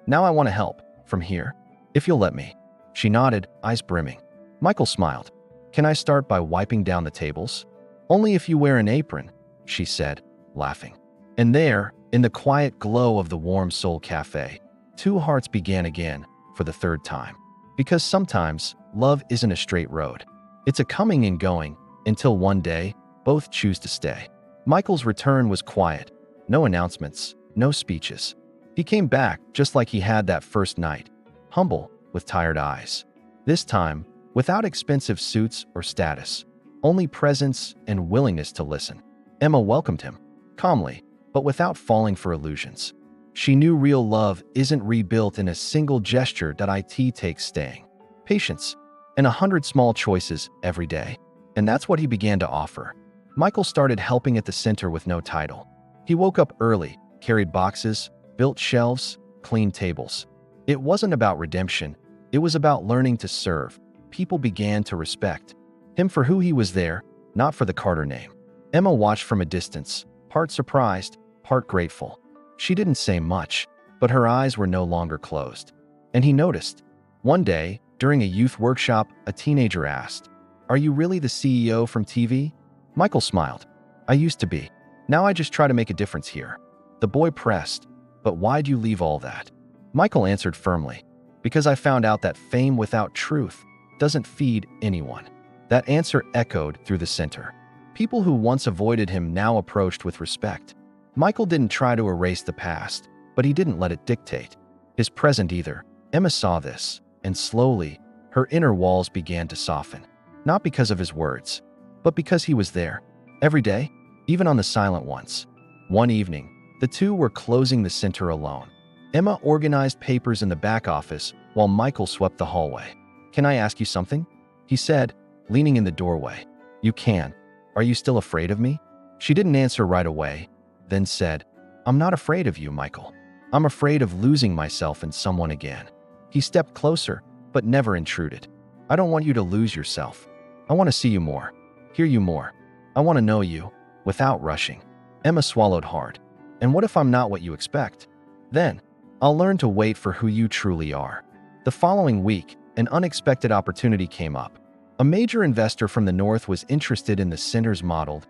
I want to help. From here. If you'll let me. She nodded, eyes brimming. Michael smiled. Can I start by wiping down the tables? Only if you wear an apron, she said, laughing. And there, in the quiet glow of the Warm Soul Cafe, 2 hearts began again, for the 3rd time. Because sometimes, love isn't a straight road. It's a coming and going, until one day, both choose to stay. Michael's return was quiet. No announcements, no speeches. He came back just like he had that first night. Humble, with tired eyes. This time, without expensive suits or status. Only presence and willingness to listen. Emma welcomed him, calmly, but without falling for illusions. She knew real love isn't rebuilt in a single gesture that it takes staying. Patience, and 100 small choices every day. And that's what he began to offer. Michael started helping at the center with no title. He woke up early, carried boxes, built shelves, cleaned tables. It wasn't about redemption. It was about learning to serve. People began to respect him for who he was there, not for the Carter name. Emma watched from a distance, part surprised, part grateful. She didn't say much, but her eyes were no longer closed. And he noticed. One day, during a youth workshop, a teenager asked, Are you really the CEO from TV? Michael smiled. I used to be. Now I just try to make a difference here. The boy pressed. But why'd you leave all that? Michael answered firmly. Because I found out that fame without truth doesn't feed anyone. That answer echoed through the center. People who once avoided him now approached with respect. Michael didn't try to erase the past, but he didn't let it dictate his present either. Emma saw this, and slowly, her inner walls began to soften. Not because of his words, but because he was there. Every day, even on the silent ones. One evening, the two were closing the center alone. Emma organized papers in the back office while Michael swept the hallway. Can I ask you something? He said, leaning in the doorway. You can. Are you still afraid of me? She didn't answer right away, then said, I'm not afraid of you, Michael. I'm afraid of losing myself in someone again. He stepped closer, but never intruded. I don't want you to lose yourself. I want to see you more, hear you more. I want to know you, without rushing. Emma swallowed hard. And what if I'm not what you expect? Then, I'll learn to wait for who you truly are. The following week, an unexpected opportunity came up. A major investor from the north was interested in the center's model.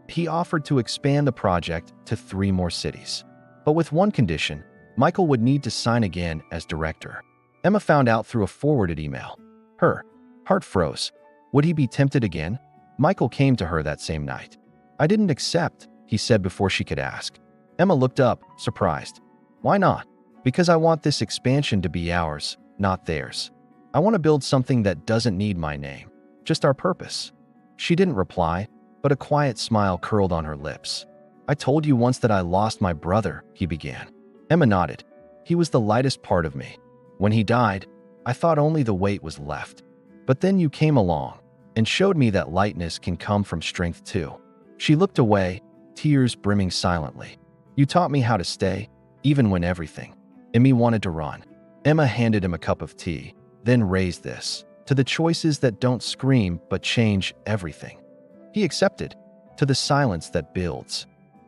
He offered to expand the project to 3 more cities. But with one condition: Michael would need to sign again as director. Emma found out through a forwarded email. Her heart froze. Would he be tempted again? Michael came to her that same night. "I didn't accept," he said before she could ask. Emma looked up, surprised. "Why not?" "Because I want this expansion to be ours, not theirs. I want to build something that doesn't need my name, just our purpose." She didn't reply, but a quiet smile curled on her lips. "I told you once that I lost my brother," he began. Emma nodded. "He was the lightest part of me. When he died, I thought only the weight was left. But then you came along and showed me that lightness can come from strength too." She looked away, tears brimming silently. "You taught me how to stay, even when everything in me wanted to run." Emma handed him a cup of tea, then raised this to the choices that don't scream but change everything. He accepted, to the silence that builds.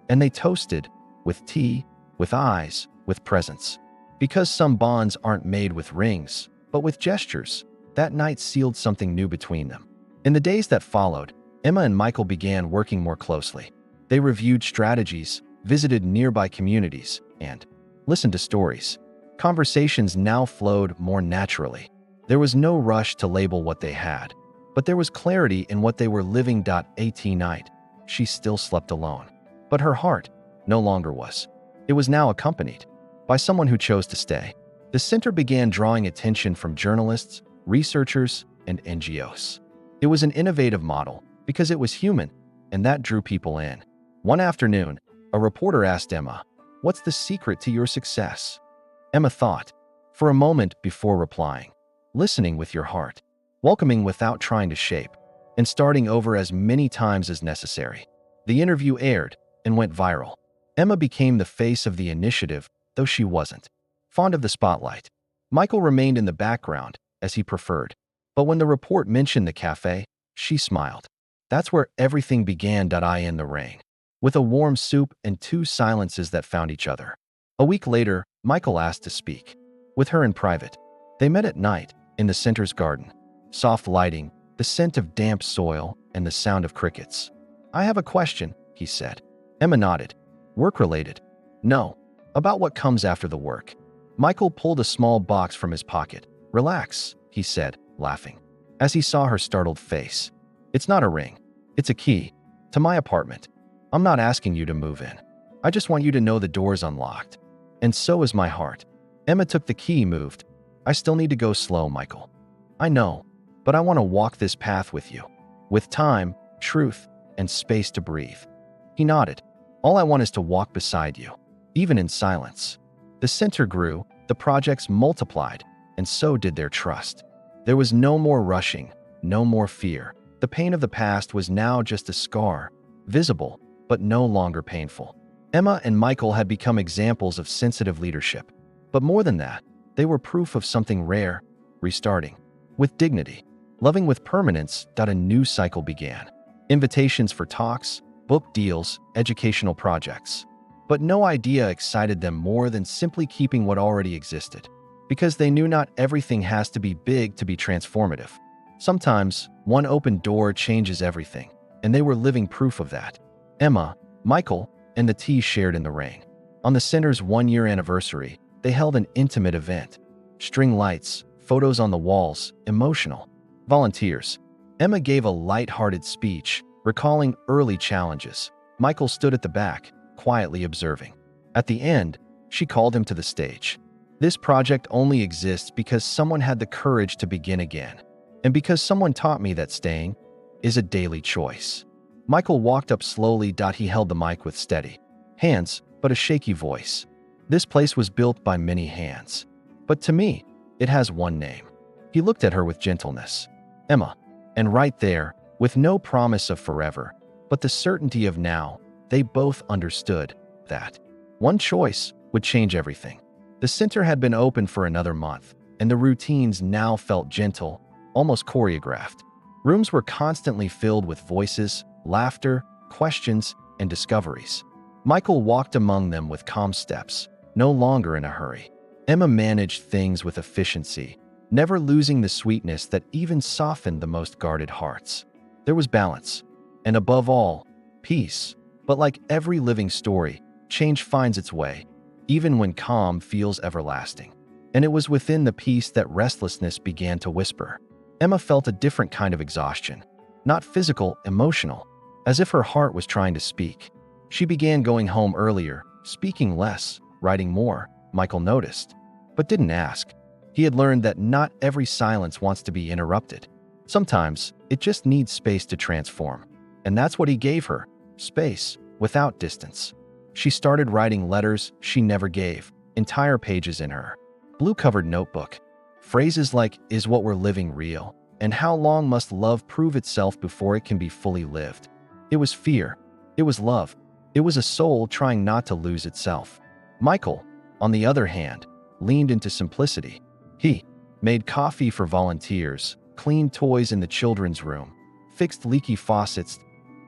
And they toasted, with tea, with eyes, with presence. Because some bonds aren't made with rings, but with gestures, that night sealed something new between them. In the days that followed, Emma and Michael began working more closely. They reviewed strategies, visited nearby communities, and listened to stories. Conversations now flowed more naturally. There was no rush to label what they had, but there was clarity in what they were living. At night, she still slept alone. But her heart no longer was. It was now accompanied by someone who chose to stay. The center began drawing attention from journalists, researchers, and NGOs. It was an innovative model because it was human, and that drew people in. One afternoon, a reporter asked Emma, "What's the secret to your success?" Emma thought for a moment before replying. "Listening with your heart, welcoming without trying to shape, and starting over as many times as necessary." The interview aired and went viral. Emma became the face of the initiative, though she wasn't fond of the spotlight. Michael remained in the background, as he preferred. But when the report mentioned the café, she smiled. That's where everything began. In the rain, with a warm soup and 2 silences that found each other. A week later, Michael asked to speak with her in private. They met at night, in the center's garden. Soft lighting, the scent of damp soil, and the sound of crickets. "I have a question," he said. Emma nodded. "Work-related?" "No. About what comes after the work." Michael pulled a small box from his pocket. "Relax," he said, laughing, as he saw her startled face. "It's not a ring. It's a key to my apartment. I'm not asking you to move in. I just want you to know the door's unlocked. And so is my heart." Emma took the key, moved. "I still need to go slow, Michael. I know, but I want to walk this path with you. With time, truth, and space to breathe." He nodded. "All I want is to walk beside you, even in silence." The center grew, the projects multiplied, and so did their trust. There was no more rushing, no more fear. The pain of the past was now just a scar, visible, but no longer painful. Emma and Michael had become examples of sensitive leadership. But more than that, they were proof of something rare: restarting with dignity, loving with permanence. A new cycle began. Invitations for talks, book deals, educational projects. But no idea excited them more than simply keeping what already existed. Because they knew not everything has to be big to be transformative. Sometimes, one open door changes everything, and they were living proof of that. Emma, Michael, and the tea shared in the rain. On the center's 1-year anniversary, they held an intimate event. String lights, photos on the walls, emotional. Volunteers. Emma gave a light-hearted speech, recalling early challenges. Michael stood at the back, quietly observing. At the end, she called him to the stage. "This project only exists because someone had the courage to begin again, and because someone taught me that staying is a daily choice." Michael walked up slowly. He held the mic with steady hands, but a shaky voice. "This place was built by many hands, but to me, it has one name." He looked at her with gentleness. "Emma." And right there, with no promise of forever, but the certainty of now, they both understood that one choice would change everything. The center had been open for another month, and the routines now felt gentle, almost choreographed. Rooms were constantly filled with voices, laughter, questions, and discoveries. Michael walked among them with calm steps, no longer in a hurry. Emma managed things with efficiency, never losing the sweetness that even softened the most guarded hearts. There was balance, and above all, peace. But like every living story, change finds its way, even when calm feels everlasting. And it was within the peace that restlessness began to whisper. Emma felt a different kind of exhaustion, not physical, emotional, as if her heart was trying to speak. She began going home earlier, speaking less, writing more. Michael noticed, but didn't ask. He had learned that not every silence wants to be interrupted. Sometimes, it just needs space to transform. And that's what he gave her, space, without distance. She started writing letters she never gave, entire pages in her blue-covered notebook. Phrases like, "Is what we're living real?" and "How long must love prove itself before it can be fully lived?" It was fear. It was love. It was a soul trying not to lose itself. Michael, on the other hand, leaned into simplicity. He made coffee for volunteers, cleaned toys in the children's room, fixed leaky faucets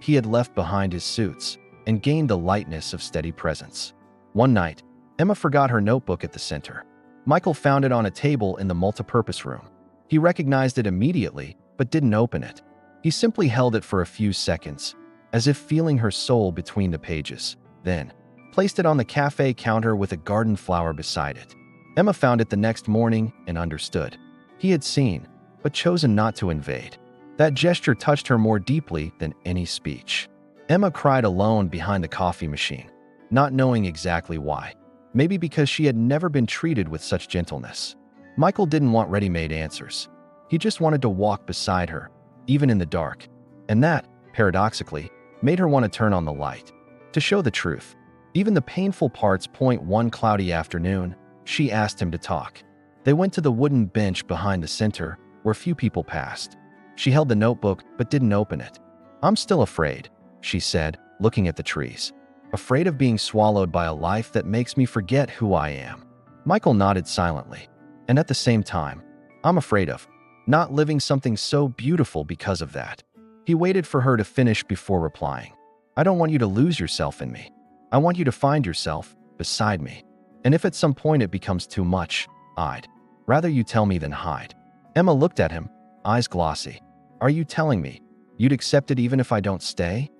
he had left behind his suits, and gained the lightness of steady presence. One night, Emma forgot her notebook at the center. Michael found it on a table in the multipurpose room. He recognized it immediately, but didn't open it. He simply held it for a few seconds, as if feeling her soul between the pages, then placed it on the cafe counter with a garden flower beside it. Emma found it the next morning and understood. He had seen, but chosen not to invade. That gesture touched her more deeply than any speech. Emma cried alone behind the coffee machine, not knowing exactly why. Maybe because she had never been treated with such gentleness. Michael didn't want ready-made answers. He just wanted to walk beside her, even in the dark. And that, paradoxically, made her want to turn on the light. To show the truth, even the painful parts. One cloudy afternoon, she asked him to talk. They went to the wooden bench behind the center, where few people passed. She held the notebook but didn't open it. "I'm still afraid," she said, looking at the trees. "Afraid of being swallowed by a life that makes me forget who I am." Michael nodded silently. "And at the same time, I'm afraid of not living something so beautiful because of that." He waited for her to finish before replying. "I don't want you to lose yourself in me. I want you to find yourself beside me. And if at some point it becomes too much, I'd rather you tell me than hide." Emma looked at him, eyes glossy. "Are you telling me you'd accept it even if I don't stay?"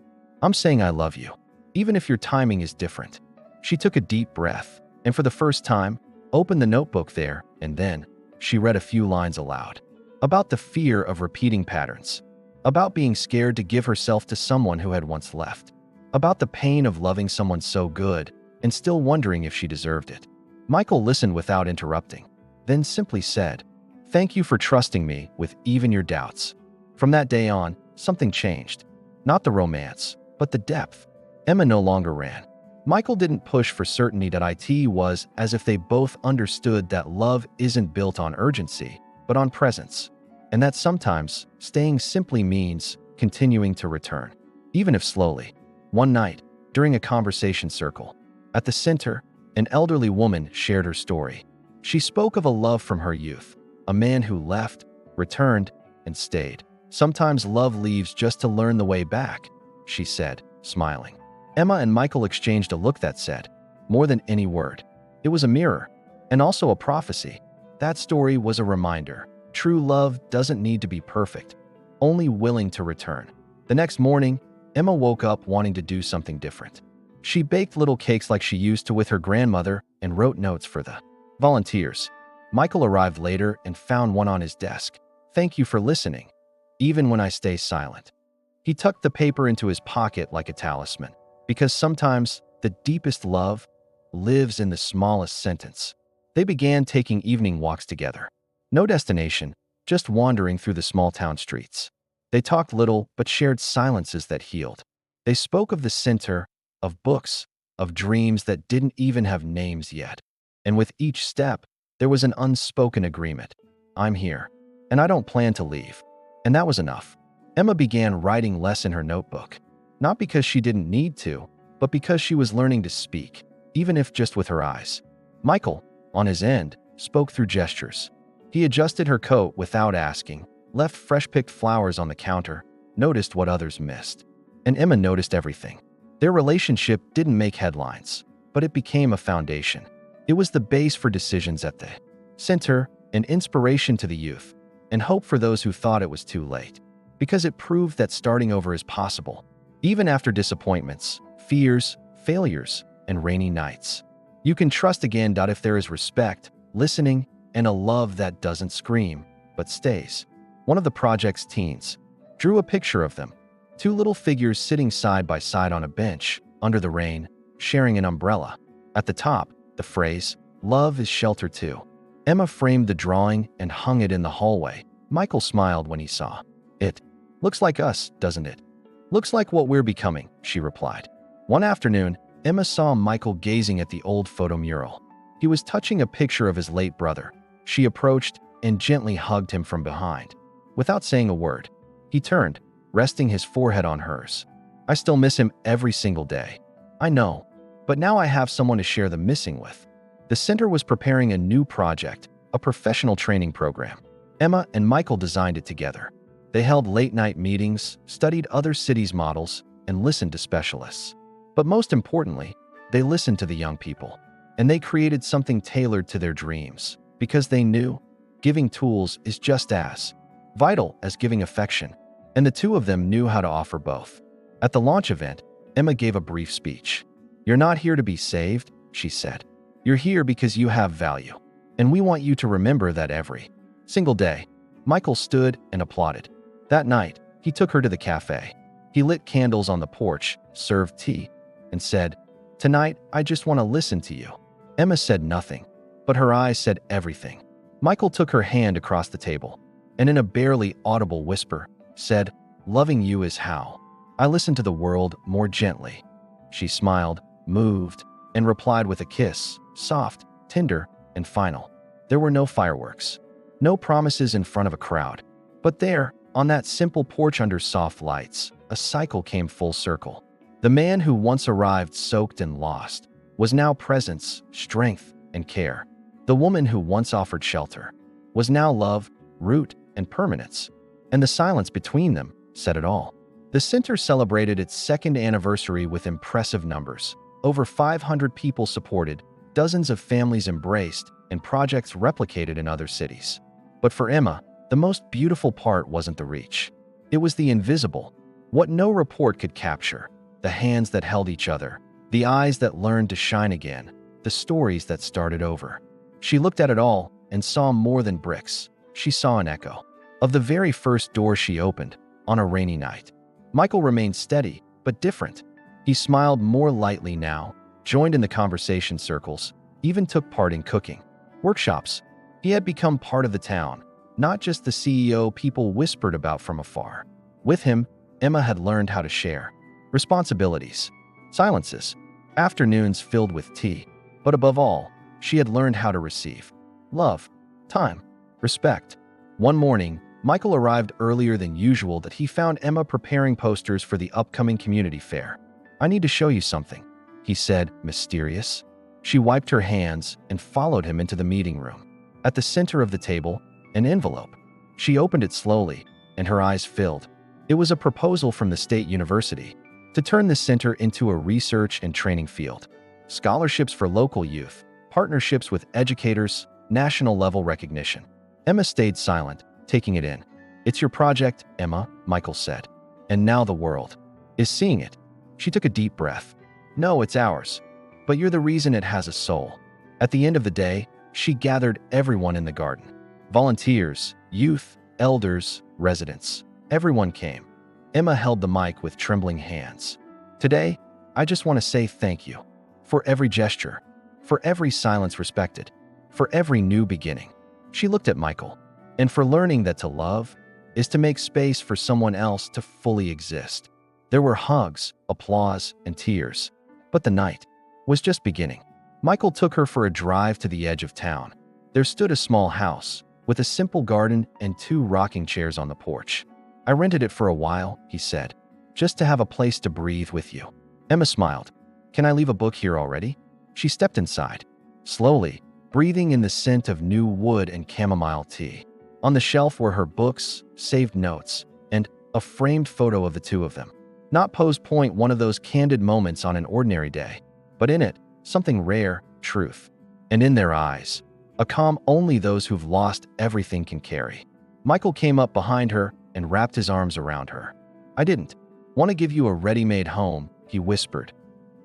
"I'm saying I love you, even if your timing is different." She took a deep breath, and for the first time, opened the notebook there, and then she read a few lines aloud. About the fear of repeating patterns. About being scared to give herself to someone who had once left. About the pain of loving someone so good and still wondering if she deserved it. Michael listened without interrupting, then simply said, "Thank you for trusting me with even your doubts." From that day on, something changed. Not the romance, but the depth. Emma no longer ran. Michael didn't push for certainty. It was as if they both understood that love isn't built on urgency, but on presence. And that sometimes staying simply means continuing to return, even if slowly. One night, during a conversation circle, at the center, an elderly woman shared her story. She spoke of a love from her youth, a man who left, returned, and stayed. "Sometimes love leaves just to learn the way back," she said, smiling. Emma and Michael exchanged a look that said more than any word. It was a mirror, and also a prophecy. That story was a reminder. True love doesn't need to be perfect, only willing to return. The next morning, Emma woke up wanting to do something different. She baked little cakes like she used to with her grandmother and wrote notes for the volunteers. Michael arrived later and found one on his desk. "Thank you for listening, even when I stay silent." He tucked the paper into his pocket like a talisman, because sometimes the deepest love lives in the smallest sentence. They began taking evening walks together. No destination, just wandering through the small town streets. They talked little but shared silences that healed. They spoke of the center, of books, of dreams that didn't even have names yet. And with each step, there was an unspoken agreement. "I'm here, and I don't plan to leave." And that was enough. Emma began writing less in her notebook, not because she didn't need to, but because she was learning to speak, even if just with her eyes. Michael, on his end, spoke through gestures. He adjusted her coat without asking, left fresh-picked flowers on the counter, noticed what others missed. And Emma noticed everything. Their relationship didn't make headlines, but it became a foundation. It was the base for decisions at the center, an inspiration to the youth, and hope for those who thought it was too late. Because it proved that starting over is possible, even after disappointments, fears, failures, and rainy nights. You can trust again. If there is respect, listening, and a love that doesn't scream, but stays. One of the project's teens drew a picture of them, two little figures sitting side by side on a bench, under the rain, sharing an umbrella. At the top, the phrase, "Love is shelter too." Emma framed the drawing and hung it in the hallway. Michael smiled when he saw it. "Looks like us, doesn't it?" "Looks like what we're becoming," she replied. One afternoon, Emma saw Michael gazing at the old photo mural. He was touching a picture of his late brother. She approached and gently hugged him from behind. Without saying a word, he turned, resting his forehead on hers. "I still miss him every single day." "I know, but now I have someone to share the missing with." The center was preparing a new project, a professional training program. Emma and Michael designed it together. They held late-night meetings, studied other cities' models, and listened to specialists. But most importantly, they listened to the young people, and they created something tailored to their dreams, because they knew giving tools is just as vital as giving affection, and the two of them knew how to offer both. At the launch event, Emma gave a brief speech. "You're not here to be saved," she said. "You're here because you have value, and we want you to remember that every single day." Michael stood and applauded. That night, he took her to the café. He lit candles on the porch, served tea, and said, "Tonight, I just want to listen to you." Emma said nothing, but her eyes said everything. Michael took her hand across the table, and in a barely audible whisper, said, "Loving you is how I listen to the world more gently." She smiled, moved, and replied with a kiss, soft, tender, and final. There were no fireworks, no promises in front of a crowd. But there, on that simple porch under soft lights, a cycle came full circle. The man who once arrived soaked and lost was now presence, strength, and care. The woman who once offered shelter was now love, root, and permanence. And the silence between them said it all. The center celebrated its second anniversary with impressive numbers. Over 500 people supported, dozens of families embraced, and projects replicated in other cities. But for Emma, the most beautiful part wasn't the reach. It was the invisible, what no report could capture, the hands that held each other, the eyes that learned to shine again, the stories that started over. She looked at it all and saw more than bricks. She saw an echo of the very first door she opened on a rainy night. Michael remained steady, but different. He smiled more lightly now, joined in the conversation circles, even took part in cooking workshops. He had become part of the town, not just the CEO people whispered about from afar. With him, Emma had learned how to share responsibilities, silences, afternoons filled with tea. But above all, she had learned how to receive love, time, respect. One morning, Michael arrived earlier than usual that he found Emma preparing posters for the upcoming community fair. "I need to show you something," he said, mysterious. She wiped her hands and followed him into the meeting room. At the center of the table, an envelope. She opened it slowly, and her eyes filled. It was a proposal from the state university to turn the center into a research and training field. Scholarships for local youth, partnerships with educators, national-level recognition. Emma stayed silent, taking it in. "It's your project, Emma," Michael said. "And now the world is seeing it." She took a deep breath. "No, it's ours. But you're the reason it has a soul." At the end of the day, she gathered everyone in the garden. Volunteers, youth, elders, residents. Everyone came. Emma held the mic with trembling hands. "Today, I just want to say thank you. For every gesture, for every silence respected, for every new beginning." She looked at Michael. "And for learning that to love is to make space for someone else to fully exist." There were hugs, applause, and tears. But the night was just beginning. Michael took her for a drive to the edge of town. There stood a small house with a simple garden and 2 rocking chairs on the porch. "I rented it for a while," he said, "just to have a place to breathe with you." Emma smiled. "Can I leave a book here already?" She stepped inside, slowly, breathing in the scent of new wood and chamomile tea. On the shelf were her books, saved notes, and a framed photo of the two of them. Not pose point, one of those candid moments on an ordinary day, but in it, something rare, truth. And in their eyes, a calm only those who've lost everything can carry. Michael came up behind her and wrapped his arms around her. "I didn't want to give you a ready-made home," he whispered.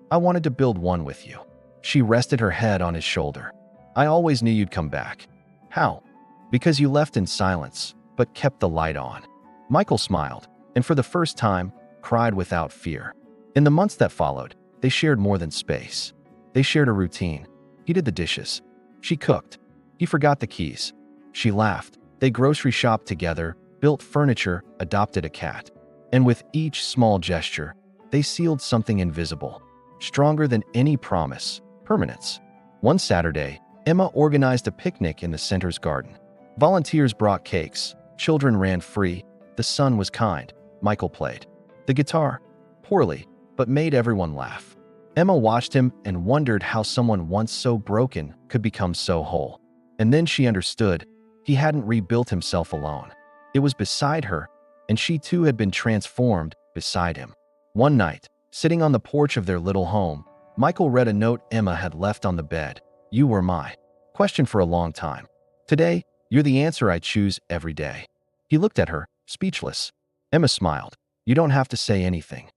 "I wanted to build one with you." She rested her head on his shoulder. "I always knew you'd come back." "How?" "Because you left in silence, but kept the light on." Michael smiled, and for the first time, cried without fear. In the months that followed, they shared more than space. They shared a routine. He did the dishes. She cooked. He forgot the keys. She laughed. They grocery shopped together, built furniture, adopted a cat. And with each small gesture, they sealed something invisible, stronger than any promise: permanence. One Saturday, Emma organized a picnic in the center's garden. Volunteers brought cakes. Children ran free. The sun was kind. Michael played the guitar, poorly, but made everyone laugh. Emma watched him and wondered how someone once so broken could become so whole. And then she understood. He hadn't rebuilt himself alone. It was beside her, and she too had been transformed beside him. One night, sitting on the porch of their little home, Michael read a note Emma had left on the bed. "You were my question for a long time. Today, you're the answer I choose every day." He looked at her, speechless. Emma smiled. "You don't have to say anything."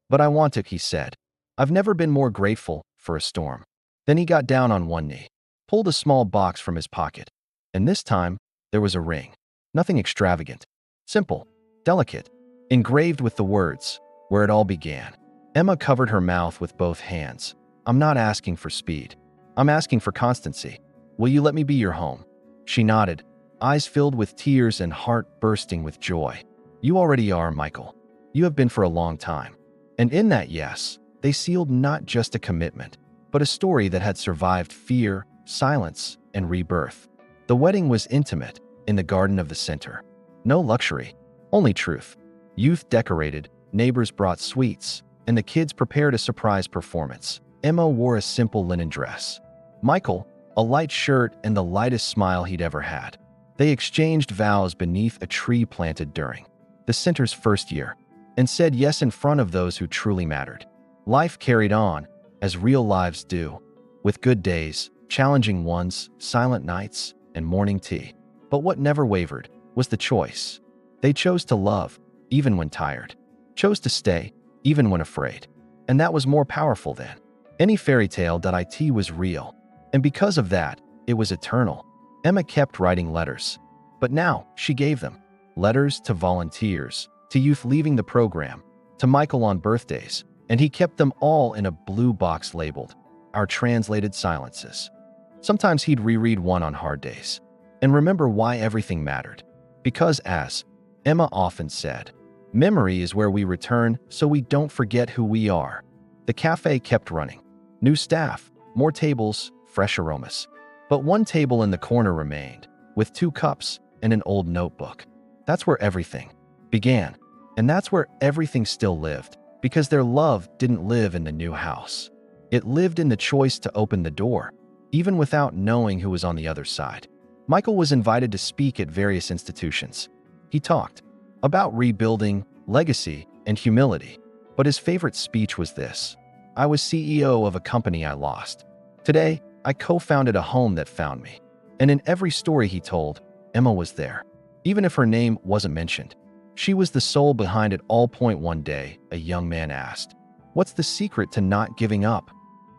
"But I want to," he said. "I've never been more grateful for a storm." Then he got down on one knee, pulled a small box from his pocket, and this time, there was a ring. Nothing extravagant. Simple, delicate, engraved with the words, "Where it all began." Emma covered her mouth with both hands. "I'm not asking for speed. I'm asking for constancy. Will you let me be your home?" She nodded, eyes filled with tears and heart bursting with joy. "You already are, Michael. You have been for a long time." And in that yes, they sealed not just a commitment, but a story that had survived fear, silence, and rebirth. The wedding was intimate, in the garden of the center. No luxury, only truth. Youth decorated, neighbors brought sweets, and the kids prepared a surprise performance. Emma wore a simple linen dress. Michael, a light shirt and the lightest smile he'd ever had. They exchanged vows beneath a tree planted during the center's first year, and said yes in front of those who truly mattered. Life carried on, as real lives do, with good days, challenging ones, silent nights, and morning tea. But what never wavered was the choice. They chose to love, even when tired. Chose to stay, even when afraid. And that was more powerful than any fairy tale. It was real. And because of that, it was eternal. Emma kept writing letters. But now, she gave them. Letters to volunteers, to youth leaving the program, to Michael on birthdays. And he kept them all in a blue box labeled, "Our Translated Silences." Sometimes he'd reread one on hard days and remember why everything mattered. Because, as Emma often said, memory is where we return so we don't forget who we are. The cafe kept running. New staff, more tables, fresh aromas. But one table in the corner remained, with 2 cups and an old notebook. That's where everything began. And that's where everything still lived, because their love didn't live in the new house. It lived in the choice to open the door, even without knowing who was on the other side. Michael was invited to speak at various institutions. He talked about rebuilding, legacy, and humility. But his favorite speech was this: "I was CEO of a company I lost. Today, I co-founded a home that found me." And in every story he told, Emma was there. Even if her name wasn't mentioned, she was the soul behind it all. One day, a young man asked, "What's the secret to not giving up?"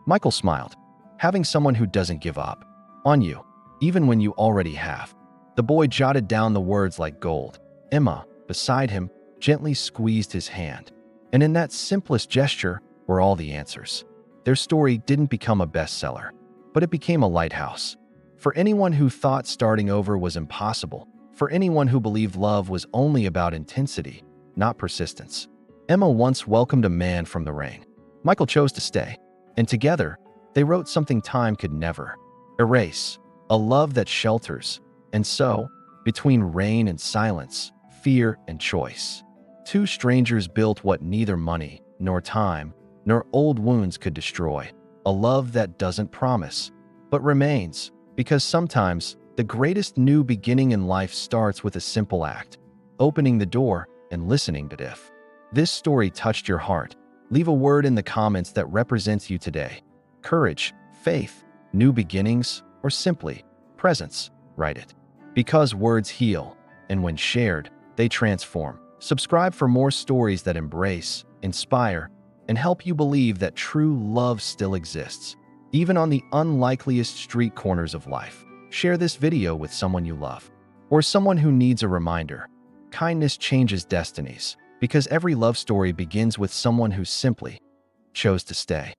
Michael smiled. "Having someone who doesn't give up on you, even when you already have." The boy jotted down the words like gold. Emma, beside him, gently squeezed his hand. And in that simplest gesture were all the answers. Their story didn't become a bestseller, but it became a lighthouse. For anyone who thought starting over was impossible, for anyone who believed love was only about intensity, not persistence. Emma once welcomed a man from the rain. Michael chose to stay, and together, they wrote something time could never erase, a love that shelters. And so, between rain and silence, fear and choice, 2 strangers built what neither money, nor time, nor old wounds could destroy. A love that doesn't promise, but remains, because sometimes the greatest new beginning in life starts with a simple act: opening the door and listening. But if this story touched your heart, leave a word in the comments that represents you today. Courage, faith, new beginnings, or simply Presence, write it. Because words heal, and when shared, they transform. Subscribe for more stories that embrace, inspire, and help you believe that true love still exists, even on the unlikeliest street corners of life. Share this video with someone you love, or someone who needs a reminder. Kindness changes destinies, because every love story begins with someone who simply chose to stay.